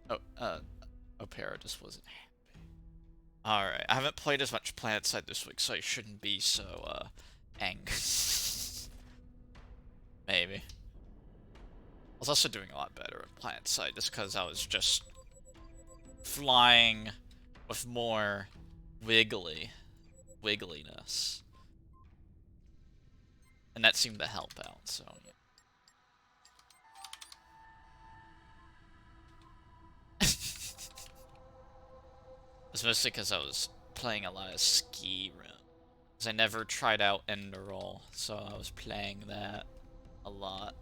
Oh, Opera just wasn't happy. Alright, I haven't played as much PlanetSide this week, so I shouldn't be so, angry. Maybe. I was also doing a lot better at PlanetSide just because I was just flying with more wiggliness. And that seemed to help out, so yeah. It's mostly because I was playing a lot of ski room. Because I never tried out Enderroll, so I was playing that a lot.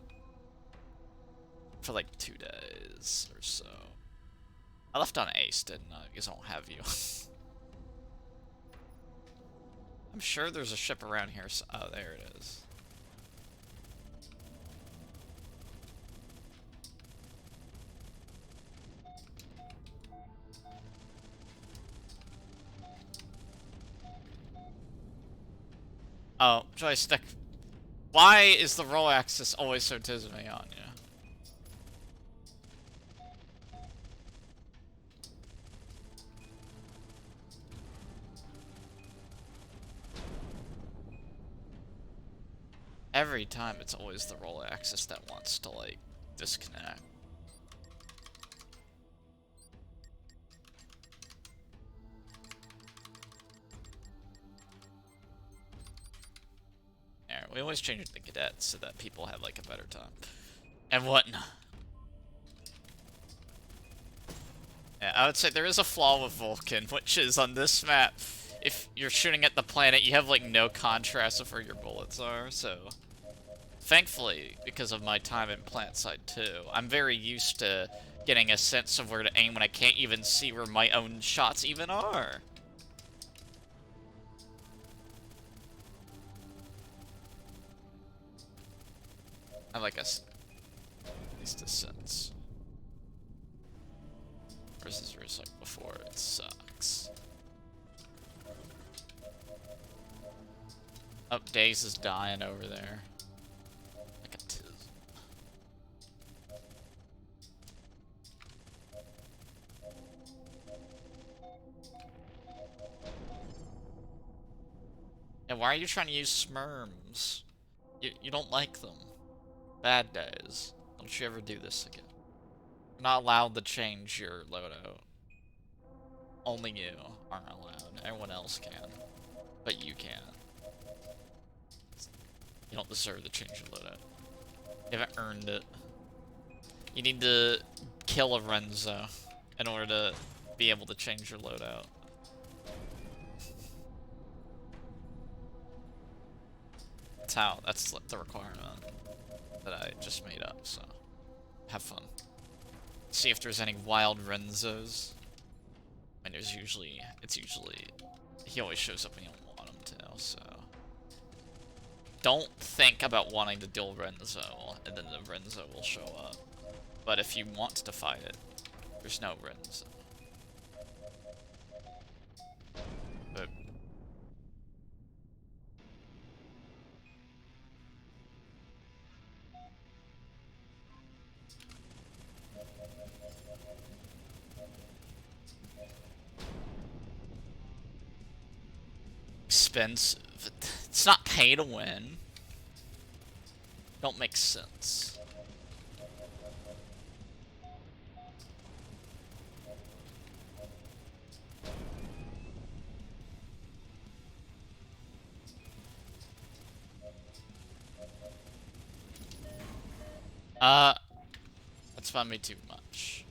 For like 2 days or so. I left on Ace, didn't I? Because I don't have you. I'm sure there's a ship around here. So oh, there it is. Oh, joystick. Why is the roll axis always so Disney on you? Every time it's always the roll axis that wants to, like, disconnect. Yeah, we always change it to cadets so that people have, like, a better time. And whatnot. Yeah, I would say there is a flaw with Vulcan, which is on this map, if you're shooting at the planet, you have, like, no contrast of where your bullets are, so... Thankfully, because of my time in PlanetSide 2, I'm very used to getting a sense of where to aim when I can't even see where my own shots even are. I like at least a sense. Versus where it's like before, it sucks. Oh, Daze is dying over there. Like a tiz. And why are you trying to use Smurms? You don't like them. Bad days. Don't you ever do this again. You're not allowed to change your loadout. Only you aren't allowed. Everyone else can. But you can't. You don't deserve to change your loadout. You haven't earned it. You need to kill a Renzo in order to be able to change your loadout. That's the requirement that I just made up, so have fun. See if there's any wild Renzos. I mean, it's usually, he always shows up when you don't want him to, so. Don't think about wanting to duel Renzo, and then the Renzo will show up. But if you want to fight it, there's no Renzo. But expensive. It's not pay to win. Don't make sense. That's fun me too much.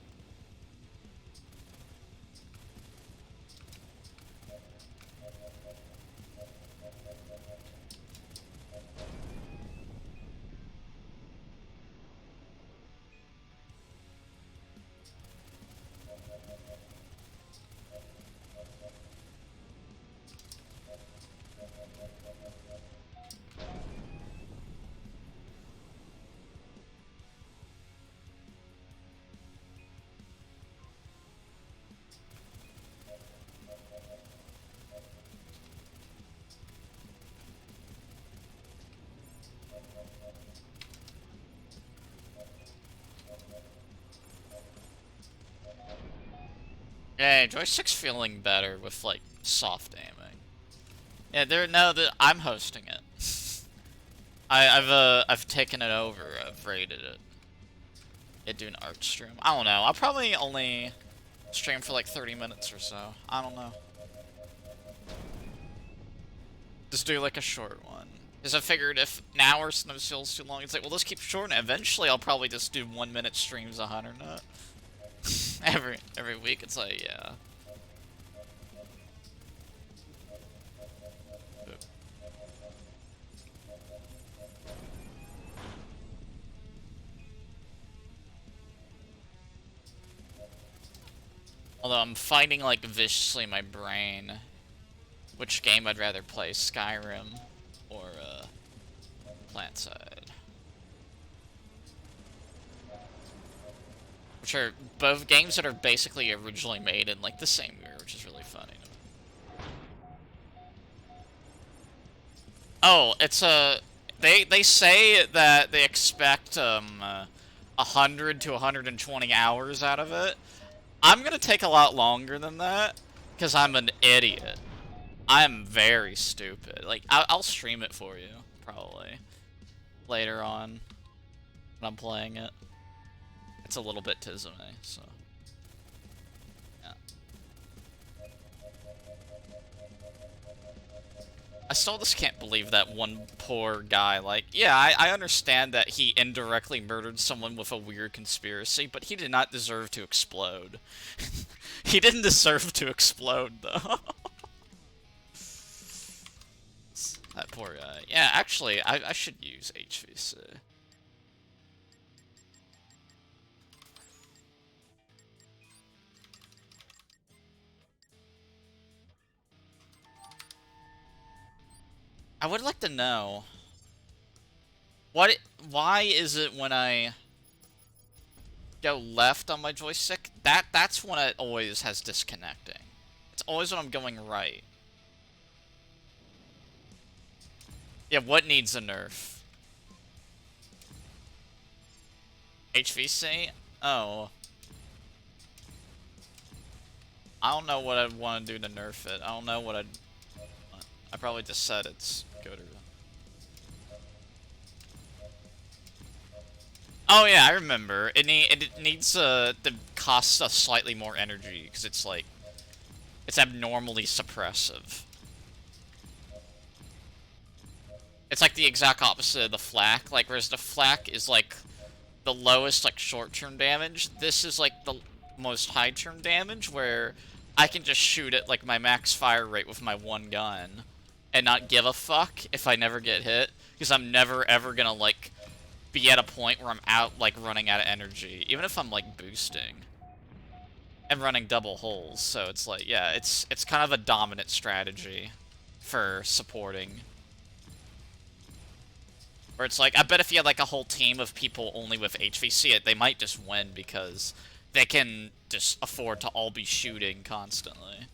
Yeah, joystick's feeling better with like soft aiming. Yeah, there. No, I'm hosting it. I've taken it over. I've rated it. It do an art stream. I don't know. I'll probably only stream for like 30 minutes or so. I don't know. Just do like a short one. Because I figured if an hour sometimes feels too long, it's like, well, let's keep short, and eventually I'll probably just do 1 minute streams 100 net. every week. It's like, yeah. Although I'm fighting like viciously in my brain which game I'd rather play, Skyrim or PlanetSide. Which are both games that are basically originally made in like the same year, which is really funny. Oh, it's a they say that they expect 100 to 120 hours out of it. I'm gonna take a lot longer than that because I'm an idiot. I'm very stupid. Like I'll stream it for you probably later on when I'm playing it. It's a little bit Tizume, so yeah. I still just can't believe that one poor guy, like, yeah, I understand that he indirectly murdered someone with a weird conspiracy, but he did not deserve to explode. He didn't deserve to explode, though. That poor guy. Yeah, actually, I should use HVC. I would like to know why is it when I go left on my joystick, that's when it always has disconnecting. It's always when I'm going right. Yeah, what needs a nerf? HVC? Oh. I don't know what I'd want to do to nerf it. I don't know what I probably just said it's good or... Oh yeah, I remember. It needs to cost us slightly more energy because it's like it's abnormally suppressive. It's like the exact opposite of the flak. Like whereas the flak is like the lowest like short-term damage, this is like the most high-term damage where I can just shoot at like my max fire rate with my one gun and not give a fuck if I never get hit because I'm never ever gonna like be at a point where I'm out, like, running out of energy, even if I'm, like, boosting. And running double holes, so it's like, yeah, it's kind of a dominant strategy for supporting. Where it's like, I bet if you had, like, a whole team of people only with HVC, they might just win because they can just afford to all be shooting constantly.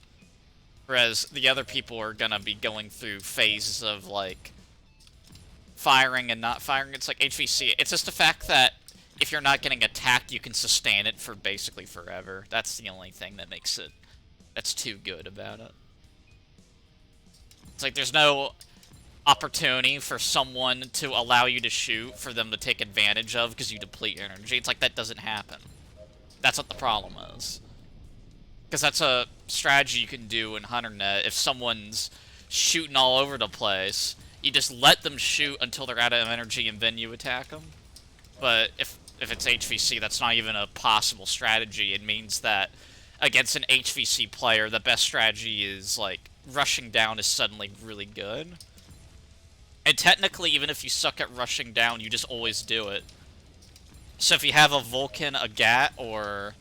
Whereas the other people are gonna be going through phases of, like, firing and not firing. It's like HVC. It's just the fact that if you're not getting attacked, you can sustain it for basically forever. That's the only thing that makes it... that's too good about it. It's like there's no opportunity for someone to allow you to shoot for them to take advantage of because you deplete your energy. It's like that doesn't happen. That's what the problem is. Because that's a strategy you can do in HunterNet if someone's shooting all over the place. You just let them shoot until they're out of energy and then you attack them. But if it's HVC, that's not even a possible strategy. It means that against an HVC player, the best strategy is, like, rushing down is suddenly really good. And technically, even if you suck at rushing down, you just always do it. So if you have a Vulcan, a Gat, or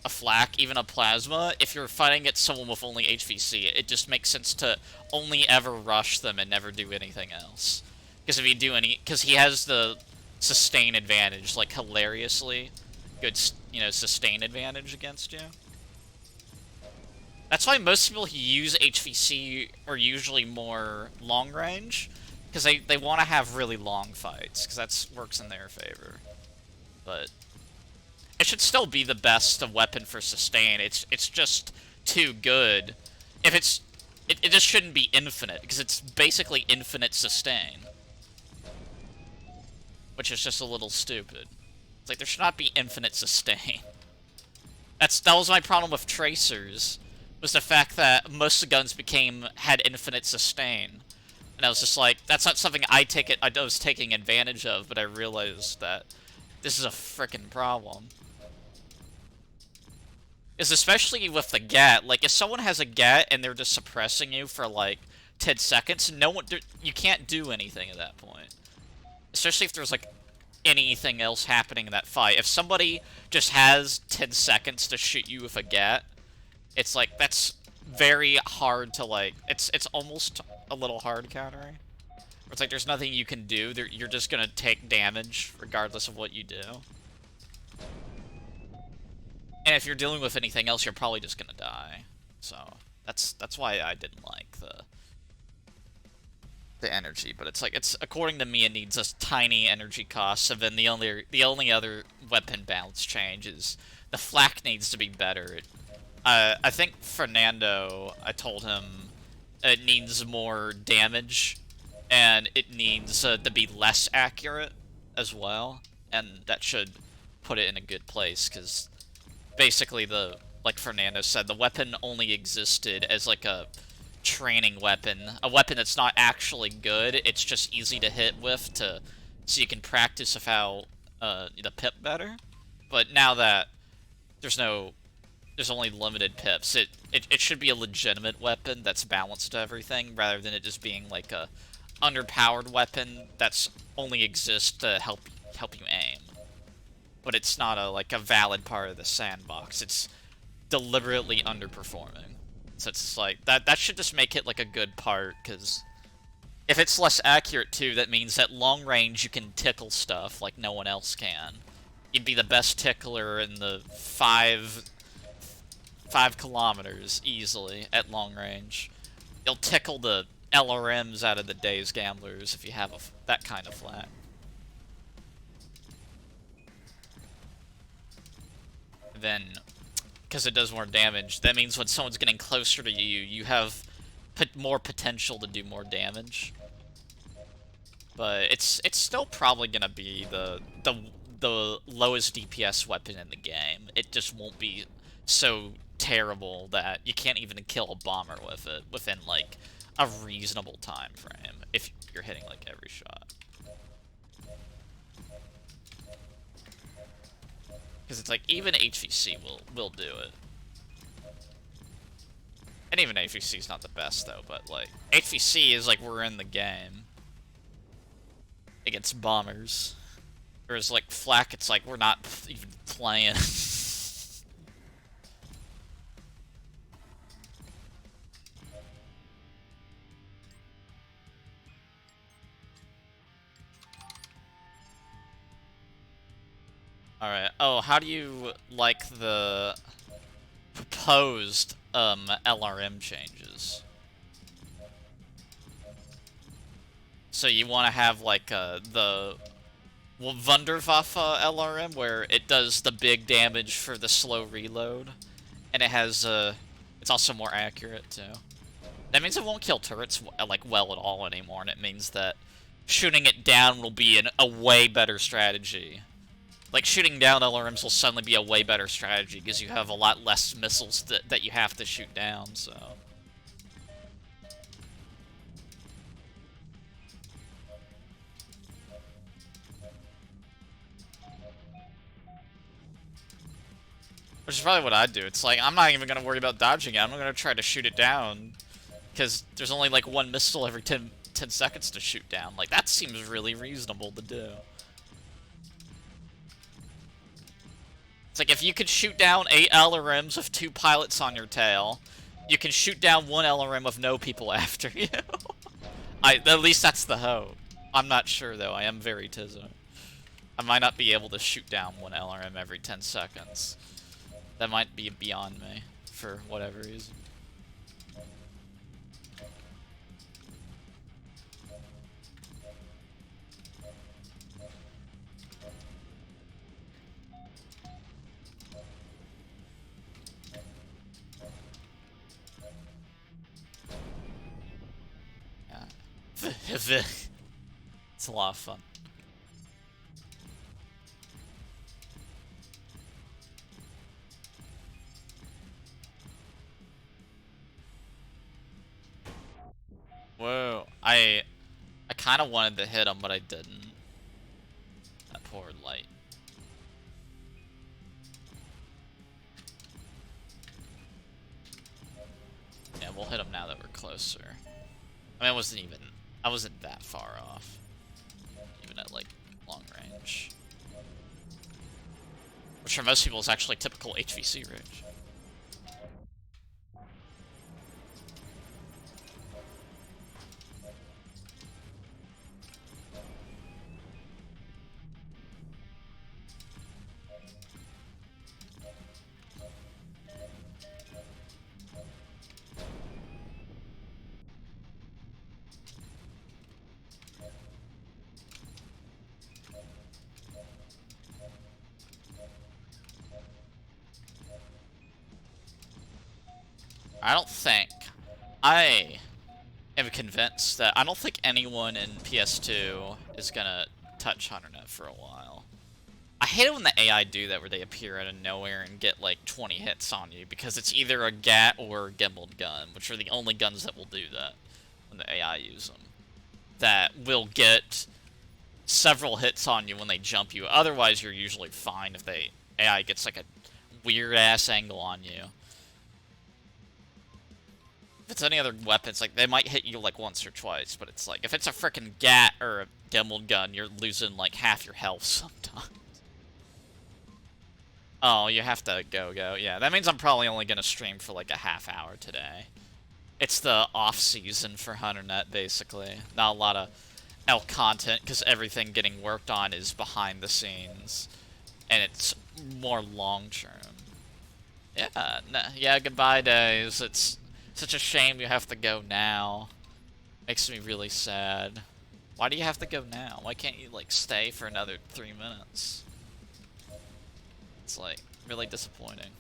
a Flak, even a Plasma, if you're fighting at someone with only HVC, it just makes sense to only ever rush them and never do anything else. Because if you do any... because he has the sustain advantage, like, hilariously good, you know, sustain advantage against you. That's why most people who use HVC are usually more long range, because they want to have really long fights, because that works in their favor. But it should still be the best weapon for sustain. It's just too good. If it just shouldn't be infinite, because it's basically infinite sustain. Which is just a little stupid. It's like, there should not be infinite sustain. That was my problem with Tracers, was the fact that most of the guns had infinite sustain. And I was just like, that's not something I was taking advantage of, but I realized that this is a frickin' problem. Is especially with the GAT, like, if someone has a GAT and they're just suppressing you for, like, 10 seconds, you can't do anything at that point. Especially if there's, like, anything else happening in that fight. If somebody just has 10 seconds to shoot you with a GAT, it's like, that's very hard to, like, it's almost a little hard countering. It's like, there's nothing you can do. You're just gonna take damage regardless of what you do. And if you're dealing with anything else, you're probably just gonna die. So, that's why I didn't like the energy, but it's like, according to me, it needs a tiny energy cost, and then the only other weapon balance change is the flak needs to be better. I think Fernando, I told him it needs more damage, and it needs to be less accurate as well, and that should put it in a good place, because basically like Fernando said, the weapon only existed as like a training weapon, a weapon that's not actually good, it's just easy to hit with so you can practice with how the pip better. But now that there's only limited pips, it should be a legitimate weapon that's balanced to everything, rather than it just being like a underpowered weapon that's only exists to help you aim. But it's not like a valid part of the sandbox. It's deliberately underperforming. So it's just like, that should just make it like a good part, because if it's less accurate too, that means that long range you can tickle stuff like no one else can. You'd be the best tickler in the 5 kilometers easily at long range. You'll tickle the LRMs out of the Days Gamblers if you have that kind of flat. Then, because it does more damage, that means when someone's getting closer to you, you have more potential to do more damage. But it's still probably gonna be the lowest DPS weapon in the game. It just won't be so terrible that you can't even kill a bomber with it within like a reasonable time frame if you're hitting like every shot. Because it's like, even HVC will do it. And even HVC's not the best, though, but, like, HVC is like, we're in the game. Against bombers. Whereas, like, flak, it's like, we're not even playing. Alright, oh, how do you like the proposed, LRM changes? So you want to have, like, the Wunderwaffe LRM, where it does the big damage for the slow reload, and it has, it's also more accurate, too. That means it won't kill turrets, like, well at all anymore, and it means that shooting it down will be a way better strategy. Like, shooting down LRMs will suddenly be a way better strategy, because you have a lot less missiles that you have to shoot down, so... Which is probably what I'd do. It's like, I'm not even going to worry about dodging it. I'm going to try to shoot it down, because there's only, like, one missile every 10 seconds to shoot down. Like, that seems really reasonable to do. It's like, if you could shoot down 8 LRMs with 2 pilots on your tail, you can shoot down 1 LRM with no people after you. At least that's the hope. I'm not sure, though. I am very Tizo. I might not be able to shoot down 1 LRM every 10 seconds. That might be beyond me, for whatever reason. It's a lot of fun. Whoa, I kind of wanted to hit him, but I didn't. That poor light. Yeah, we'll hit him now that we're closer. I mean, I wasn't that far off. Even at, like, long range. Which for most people is actually typical HVC range. I am convinced that I don't think anyone in PS2 is gonna touch HunterNet for a while. I hate it when the AI do that, where they appear out of nowhere and get like 20 hits on you, because it's either a GAT or a gimbaled gun, which are the only guns that will do that when the AI use them. That will get several hits on you when they jump you. Otherwise, you're usually fine if the AI gets like a weird-ass angle on you. If it's any other weapons, like, they might hit you, like, once or twice, but it's like, if it's a frickin' GAT or a gimbaled gun, you're losing, like, half your health sometimes. Oh, you have to go. Yeah, that means I'm probably only gonna stream for, like, a half hour today. It's the off-season for HunterNet, basically. Not a lot of elk content, because everything getting worked on is behind the scenes. And it's more long-term. Yeah, yeah, goodbye days. It's such a shame you have to go now. Makes me really sad. Why do you have to go now? Why can't you, like, stay for another 3 minutes? It's, like, really disappointing.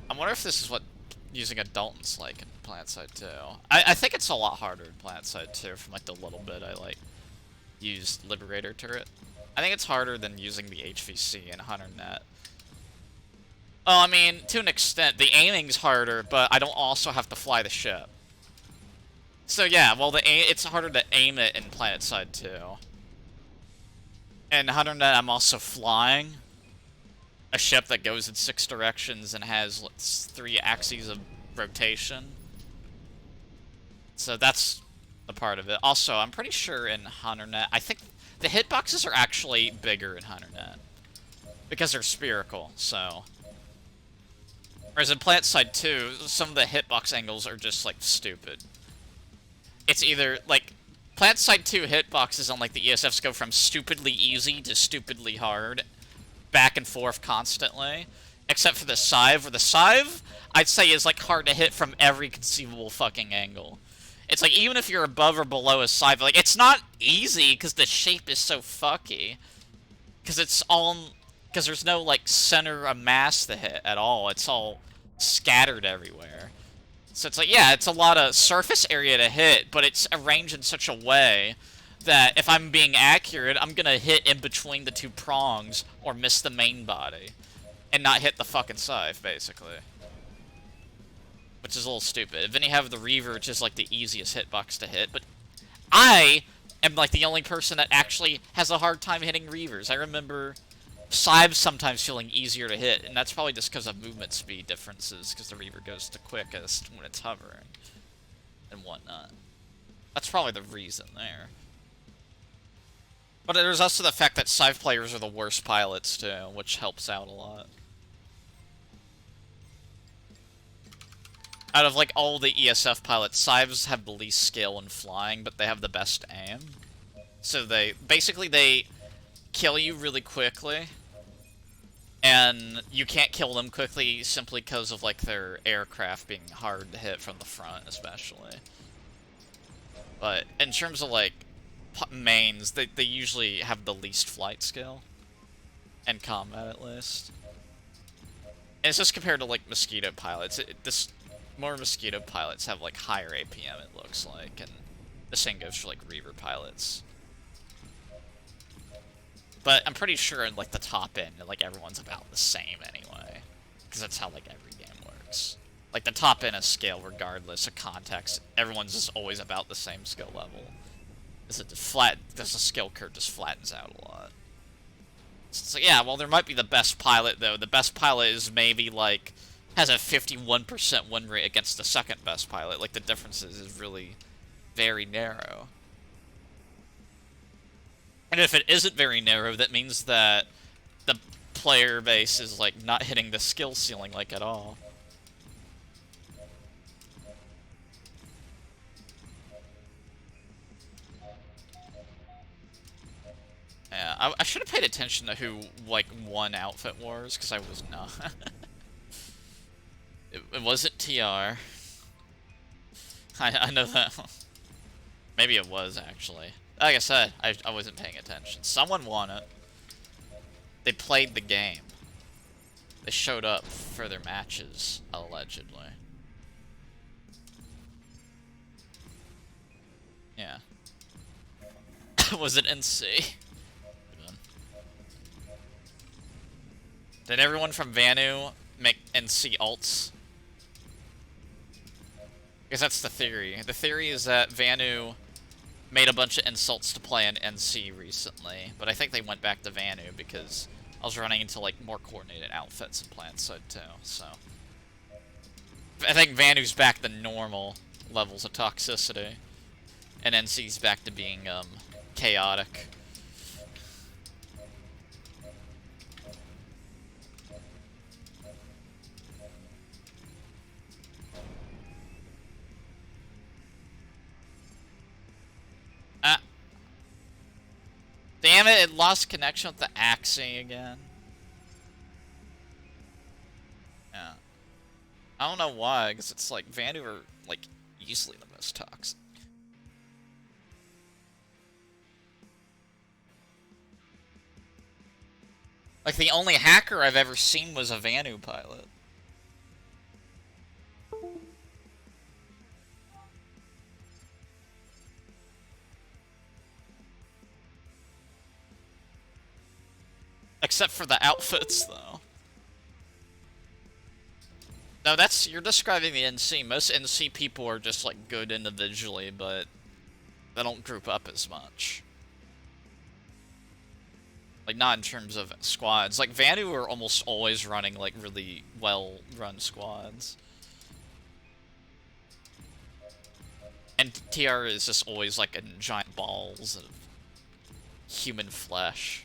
I wonder if this is what using a Dalton's like in PlanetSide 2. I think it's a lot harder in PlanetSide 2 from, like, the little bit I, like, used Liberator turret. I think it's harder than using the HVC in HunterNet. Oh, I mean, to an extent, the aiming's harder, but I don't also have to fly the ship. So yeah, well, it's harder to aim it in PlanetSide 2. In HunterNet, I'm also flying a ship that goes in 6 directions and has 3 axes of rotation. So that's a part of it. Also, I'm pretty sure in HunterNet, I think the hitboxes are actually bigger in HunterNet. Because they're spherical, so. Whereas in PlanetSide 2, some of the hitbox angles are just, like, stupid. It's either, like, PlanetSide 2 hitboxes on, like, the ESFs go from stupidly easy to stupidly hard, back and forth constantly. Except for the Scythe, where the Scythe, I'd say, is, like, hard to hit from every conceivable fucking angle. It's like, even if you're above or below a Scythe, like, it's not easy, because the shape is so fucky. Because it's all, because there's no, like, center of mass to hit at all. It's all scattered everywhere. So it's like, yeah, it's a lot of surface area to hit, but it's arranged in such a way that if I'm being accurate, I'm gonna hit in between the 2 prongs, or miss the main body, and not hit the fucking Scythe, basically. Which is a little stupid. And then you have the Reaver, which is, like, the easiest hitbox to hit, but I am, like, the only person that actually has a hard time hitting Reavers. I remember Scythes sometimes feeling easier to hit, and that's probably just because of movement speed differences, because the Reaver goes the quickest when it's hovering, and whatnot. That's probably the reason there. But there's also the fact that Scythe players are the worst pilots, too, which helps out a lot. Out of, like, all the ESF pilots, Scythes have the least skill in flying, but they have the best aim. So they kill you really quickly, and you can't kill them quickly simply because of, like, their aircraft being hard to hit from the front, especially. But in terms of, like, mains, they usually have the least flight skill, and combat at least. And it's just compared to, like, Mosquito pilots. More Mosquito pilots have, like, higher APM, it looks like, and the same goes for, like, Reaver pilots. But I'm pretty sure in, like, the top end, like, everyone's about the same anyway. Because that's how, like, every game works. Like, the top end is scale regardless of context. Everyone's just always about the same skill level. The skill curve just flattens out a lot. So yeah, well, there might be the best pilot, though. The best pilot is maybe, like, has a 51% win rate against the second best pilot. Like, the differences is really very narrow. And if it isn't very narrow, that means that the player base is, like, not hitting the skill ceiling, like, at all. Yeah, I should have paid attention to who, like, won Outfit Wars, because I was not. It wasn't TR. I know that. Maybe it was, actually. Like I said, I wasn't paying attention. Someone won it. They played the game. They showed up for their matches, allegedly. Yeah. Was it NC? Did everyone from Vanu make NC alts? Because that's the theory. The theory is that Vanu made a bunch of insults to play in NC recently, but I think they went back to Vanu because I was running into, like, more coordinated outfits in PlanetSide too, so. I think Vanu's back to normal levels of toxicity, and NC's back to being, chaotic. Damn it, it lost connection with the Axie again. Yeah. I don't know why, because it's like, Vanu are, like, easily the most toxic. Like, the only hacker I've ever seen was a Vanu pilot. Except for the outfits, though. No, you're describing the NC. Most NC people are just, like, good individually, but they don't group up as much. Like, not in terms of squads. Like, Vanu are almost always running, like, really well-run squads. And TR is just always, like, in giant balls of human flesh.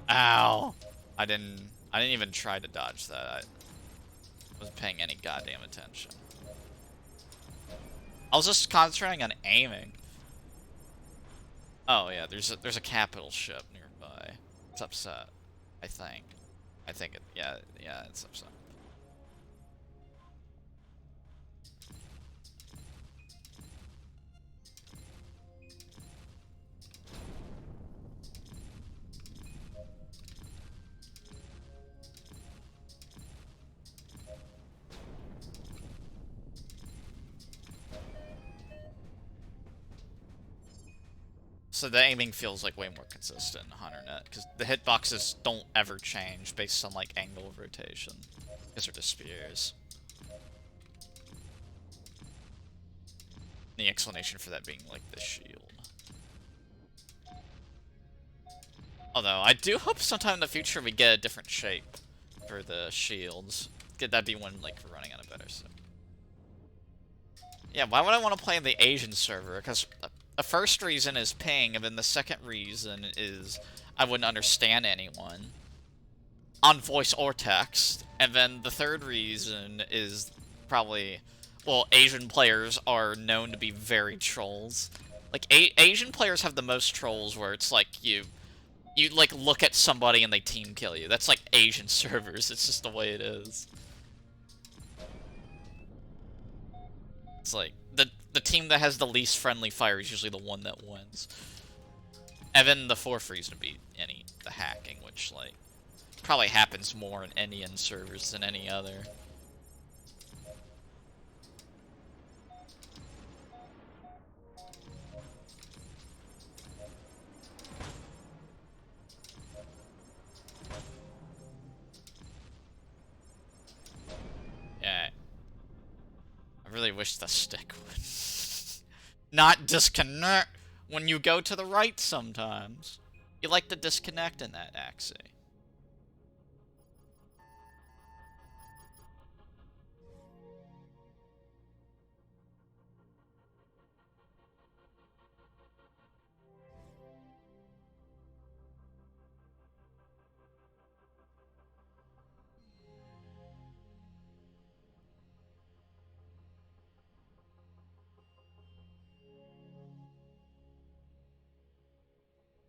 Ow! I didn't even try to dodge that. I wasn't paying any goddamn attention. I was just concentrating on aiming. Oh yeah, there's a capital ship nearby. It's upset. I think yeah, it's upset. So the aiming feels like way more consistent in HunterNet, because the hitboxes don't ever change based on, like, angle of rotation. Because they're just spears. The explanation for that being, like, the shield. Although, I do hope sometime in the future we get a different shape for the shields. That'd be when, like, we're running on a better sim. Yeah, why would I want to play in the Asian server? Because the first reason is ping, and then the second reason is I wouldn't understand anyone on voice or text, and then the third reason is probably, well, Asian players are known to be very trolls. Like, Asian players have the most trolls where it's like you like look at somebody and they team kill you. That's like Asian servers. It's just the way it is. It's like the team that has the least friendly fire is usually the one that wins. And then the 4 freeze to beat the hacking, which, like, probably happens more in NEN servers than any other. Yeah. I really wish the stick would not disconnect when you go to the right sometimes. You like to disconnect in that axis.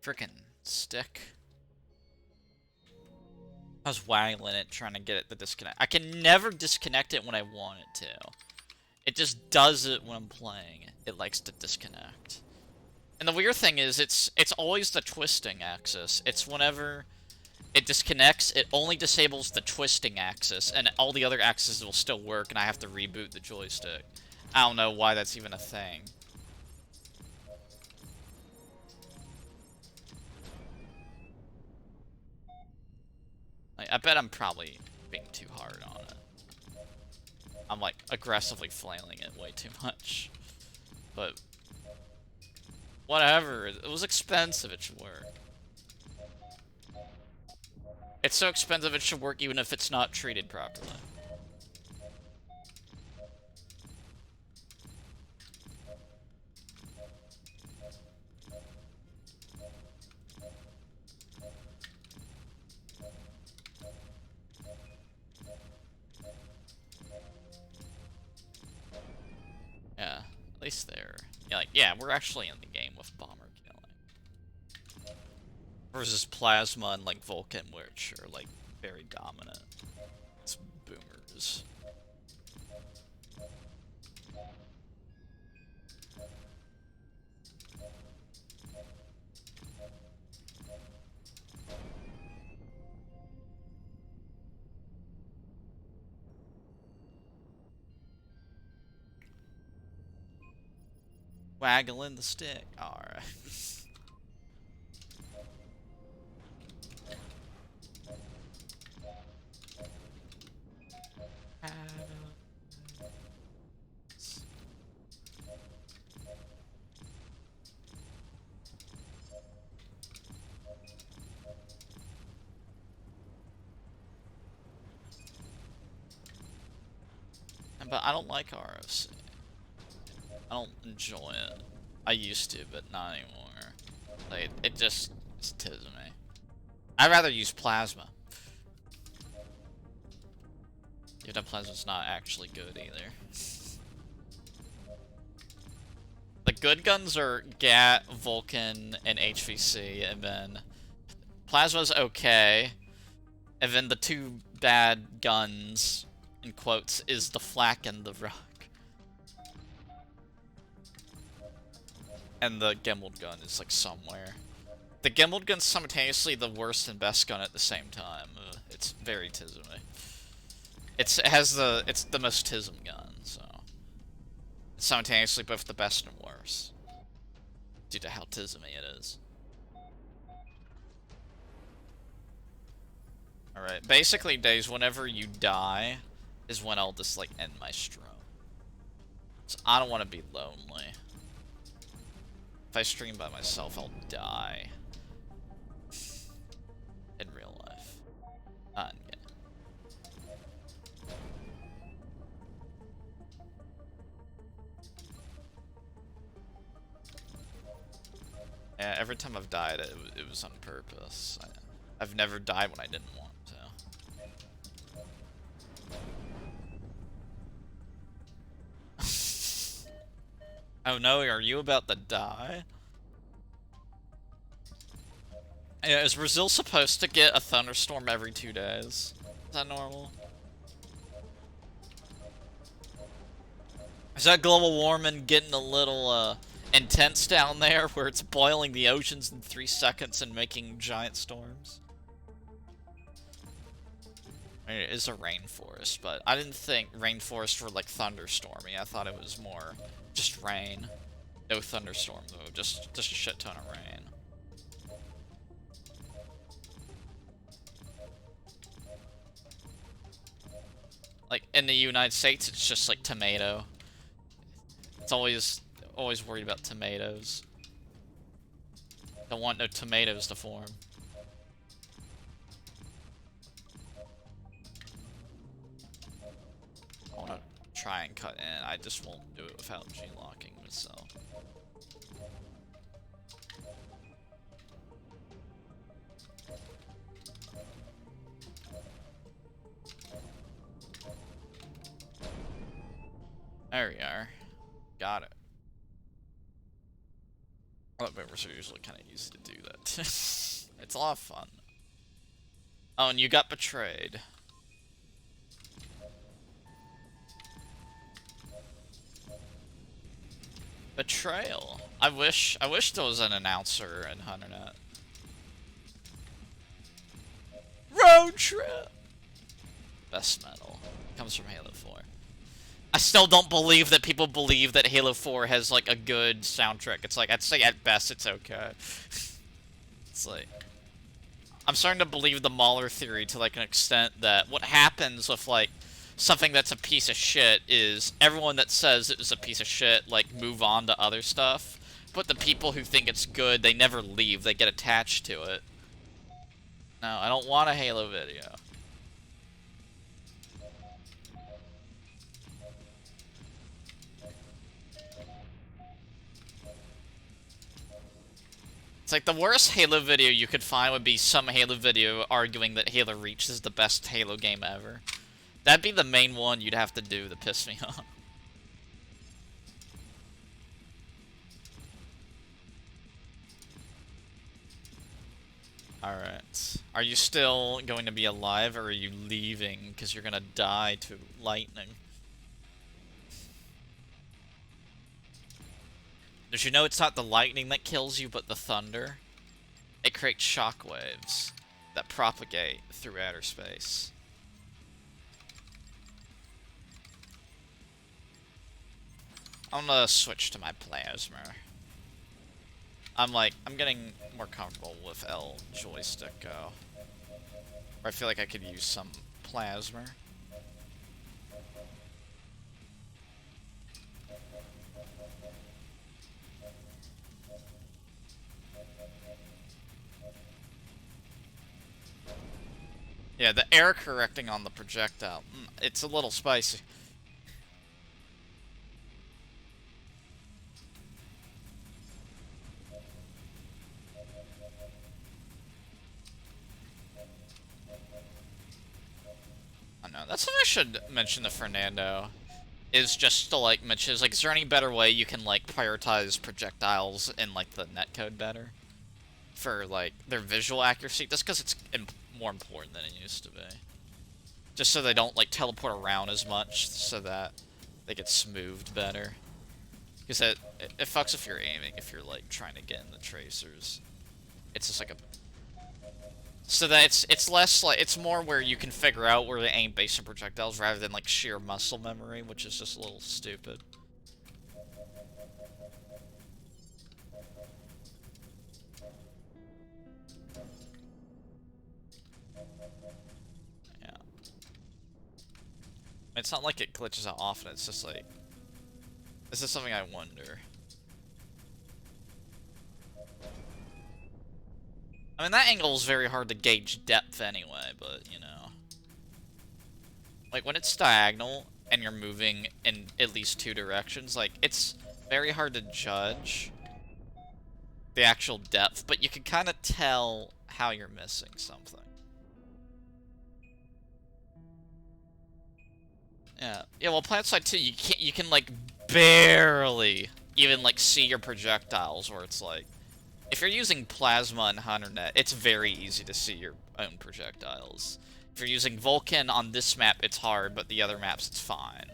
Frickin' stick. I was waggling it, trying to get it to disconnect. I can never disconnect it when I want it to. It just does it when I'm playing. It likes to disconnect. And the weird thing is, it's always the twisting axis. It's whenever it disconnects, it only disables the twisting axis, and all the other axes will still work, and I have to reboot the joystick. I don't know why that's even a thing. I bet I'm probably being too hard on it. I'm, like, aggressively flailing it way too much. But whatever. It was expensive. It should work. It's so expensive it should work even if it's not treated properly. Yeah, at least they're... Yeah, we're actually in the game with bomber killing. Versus Plasma and, like, Vulcan, which are, like, very dominant. It's boomers. Waggling the stick. Alright. But I don't like RFC. I don't enjoy it. I used to, but not anymore. Like, it just tips me. I'd rather use Plasma. Even though Plasma's not actually good either. The good guns are GAT, Vulcan, and HVC, and then Plasma's okay. And then the two bad guns, in quotes, is the Flak and the Rook. And the Gimbled gun is, like, somewhere. The Gimbled gun's simultaneously the worst and best gun at the same time. It's very Tism-y. It's the most Tism gun, so... It's simultaneously both the best and worst. Due to how Tism-y it is. Alright, basically, Days, whenever you die, is when I'll just, like, end my stream. So I don't want to be lonely. If I stream by myself, I'll die. In real life. Not in game. Yeah, every time I've died, it was on purpose. I've never died when I didn't want to. Oh no, are you about to die? Yeah, is Brazil supposed to get a thunderstorm every 2 days? Is that normal? Is that global warming getting a little, intense down there where it's boiling the oceans in 3 seconds and making giant storms. I mean, it is a rainforest, but I didn't think rainforests were like thunderstormy. I thought it was more just rain. No thunderstorm though, just a shit ton of rain. Like in the United States, it's just like tomato. It's always worried about tomatoes. Don't want no tomatoes to form. I want to try and cut in. I just won't do it without G-locking myself. There we are. Got it. Elevators are usually kind of easy to do that. It's a lot of fun. Oh, and you got betrayed. Betrayal. I wish there was an announcer in HunterNet. Road trip. Best metal comes from Halo 4. I still don't believe that people believe that Halo 4 has like a good soundtrack. It's like I'd say at best it's okay. It's like I'm starting to believe the Mahler theory to like an extent that what happens with like something that's a piece of shit is everyone that says it was a piece of shit like move on to other stuff, but the people who think it's good, they never leave, they get attached to it. No, I don't want a Halo video. It's like the worst Halo video you could find would be some Halo video arguing that Halo Reach is the best Halo game ever. That'd be the main one you'd have to do to piss me off. Alright. Are you still going to be alive, or are you leaving because you're gonna die to lightning? Did you know it's not the lightning that kills you, but the thunder? It creates shockwaves that propagate through outer space. I'm gonna switch to my plasma. I'm getting more comfortable with L joystick go. Or I feel like I could use some plasma. Yeah, the air correcting on the projectile, it's a little spicy. I know, that's what I should mention to Fernando. Is just to like mention, is there any better way you can like prioritize projectiles in like the netcode better? For like their visual accuracy, just because it's more important than it used to be. Just so they don't like teleport around as much, so that they get smoothed better. Because it fucks if you're aiming, if you're like trying to get in the tracers. It's just like a... So that it's less like, it's more where you can figure out where to aim based on projectiles rather than like sheer muscle memory, which is just a little stupid. Yeah. It's not like it glitches out often, it's just like... This is something I wonder. I mean, that angle is very hard to gauge depth anyway, but, you know. Like, when it's diagonal, and you're moving in at least 2 directions, like, it's very hard to judge the actual depth, but you can kind of tell how you're missing something. Yeah, well, PlanetSide 2, you can, like, barely even, like, see your projectiles, where it's like... If you're using Plasma and HunterNet, it's very easy to see your own projectiles. If you're using Vulkan on this map, it's hard, but the other maps, it's fine.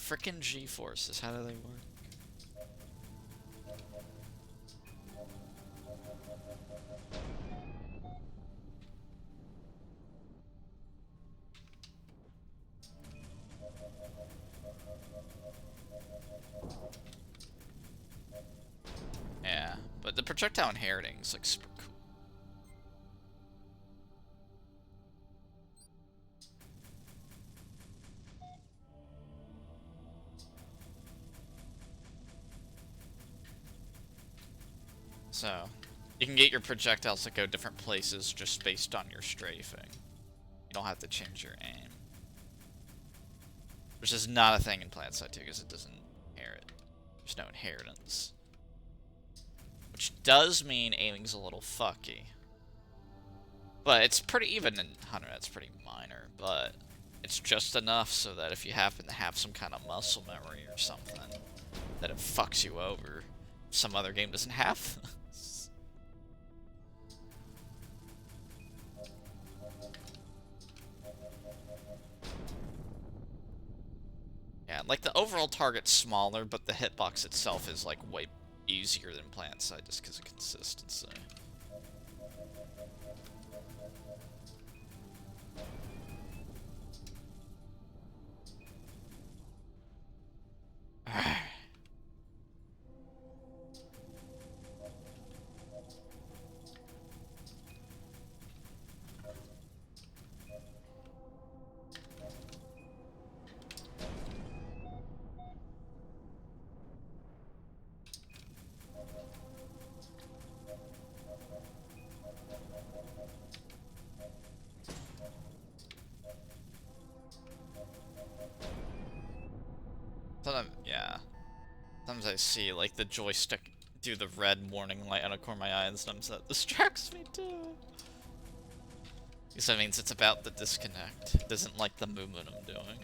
frickin' G-forces, how do they work? Yeah, but the projectile inheriting is like super cool. So, you can get your projectiles to go different places just based on your strafing. You don't have to change your aim. Which is not a thing in PlanetSide 2 because it doesn't inherit. There's no inheritance. Which does mean aiming's a little fucky. But it's pretty, even in 100, that's pretty minor, but it's just enough so that if you happen to have some kind of muscle memory or something, that it fucks you over. Some other game doesn't have. Yeah, like the overall target's smaller, but the hitbox itself is like way easier than PlanetSide just because of consistency. Sometimes, yeah. Sometimes I see, like, the joystick do the red warning light on a corner of my eye, and sometimes that distracts me, too. Because that means it's about the disconnect. It doesn't like the movement I'm doing.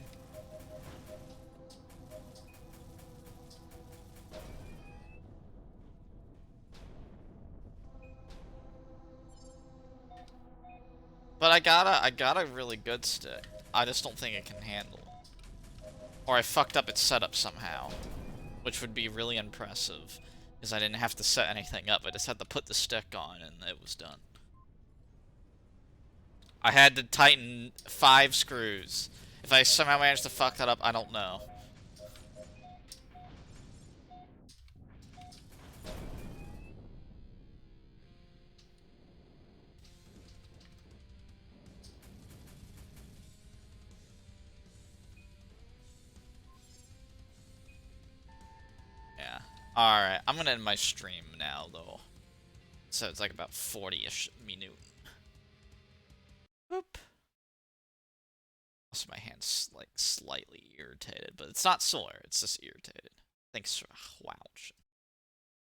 But I got a really good stick. I just don't think it can handle. Or I fucked up its setup somehow. Which would be really impressive. Because I didn't have to set anything up, I just had to put the stick on and it was done. I had to tighten 5 screws. If I somehow managed to fuck that up, I don't know. Yeah. Alright, I'm gonna end my stream now, though. So it's like about 40-ish minutes. Boop. Also, my hand's like slightly irritated, but it's not sore, it's just irritated. Thanks for watching.